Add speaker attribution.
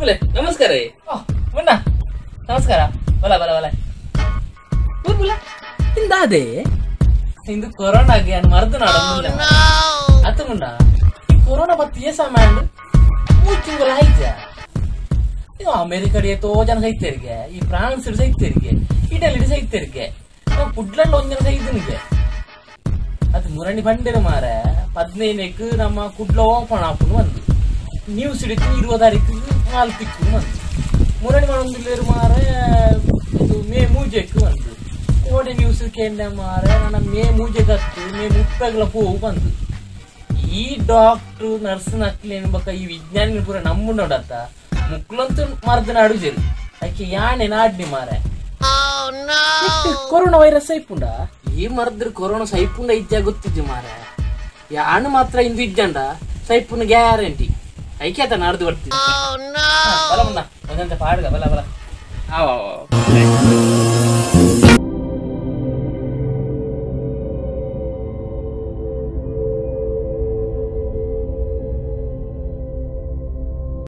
Speaker 1: ಊರ್ಪುಲೆ ನಮಸ್ಕಾರ ರೀ.
Speaker 2: ಮುನ್ನ ನಮಸ್ಕಾರ. ಬಲ ಬಲ ಬಲ
Speaker 1: ಊರ್ಪುಲೆ ಇಂದಾದೆ
Speaker 2: ಇಂದು ಕೊರೋನಾಗೆ ಅನ್ ಮರ್ದು ನಾಡ ಅತ್ತ ಮುಂಡ ಈ ಕೊರೋನಾ ಬತ್ತಿ ಸಾಮಾನ್ಯ ಮೂಚಿಂಗಲ ಐಜ ಇದು ಅಮೆರಿಕಡೆ ತೋ ಜನ ಸೈತರಿಗೆ ಈ ಫ್ರಾನ್ಸ್ ಸೈತರಿಗೆ ಇಟಲಿ ಸೈತರಿಗೆ ನಾವು ಕುಡ್ಲಂಡ್ ಒಂದ್ ಜನ ಸೈತನಿಗೆ ಅದು ಮುರಣಿ ಬಂದಿರ ಮಾರ 15ಕ್ಕೆ ನಮ್ಮ ಕುಡ್ಲ ಓಪನ್ ಆಪುನು ಒಂದು ನ್ಯೂಸ್ ಹಿಡಿತು 20 ತಾರೀಕು ಮಾಲ್ಪಿಕ್ಕು ಒಂದು ಮುರಣಿ ಮಾಡೊಂದಿಲ್ಲ ಮಾರ ಇದು ಮೇ ಮೂಜೆಕ್ಕು ಒಂದು ಕೋಡೆ ನ್ಯೂಸ್ ಕೇಂದ್ರ ಮಾರ ನನ್ನ ಮೇ ಮೂಜೆಗತ್ತು ಮೇ 30 ಹೋಗು ಬಂದು ಈ ಡಾಕ್ಟ್ರು ನರ್ಸ್ ನಕ್ಲಿ ಎನ್ಬಕ ಈ ವಿಜ್ಞಾನಿ ಪೂರ ನಮ್ಮ ನೋಡತ್ತ ಮುಕ್ಲಂತೂ ಮರ್ದ ನಾಡುಜರು ಅದಕ್ಕೆ ಯಾಣೆ ನಾಡ್ನಿ ಮಾರ ಕೊರೋನಾ ವೈರಸ್ ಸೈಪುಂಡ ಈ ಮರ್ದ್ರ ಕೊರೋನಾ ಸೈಪುಂಡ ಇಜ್ಜ ಗೊತ್ತಿದ್ದೆ ಮಾರ ಯಾಣು ಮಾತ್ರ ಇಂದು ಇಜ್ಜಂಡ ಸೈಪುಂಡ ಗ್ಯಾರಂಟಿ ಐಕ್ಯಾತ ನಾಡ್ದು ಬರ್ತೀನಿ ಬಲ ಮುನ್ನ ಒಂದಂತ ಪಾಡ್ಗ ಬಲ ಬಲ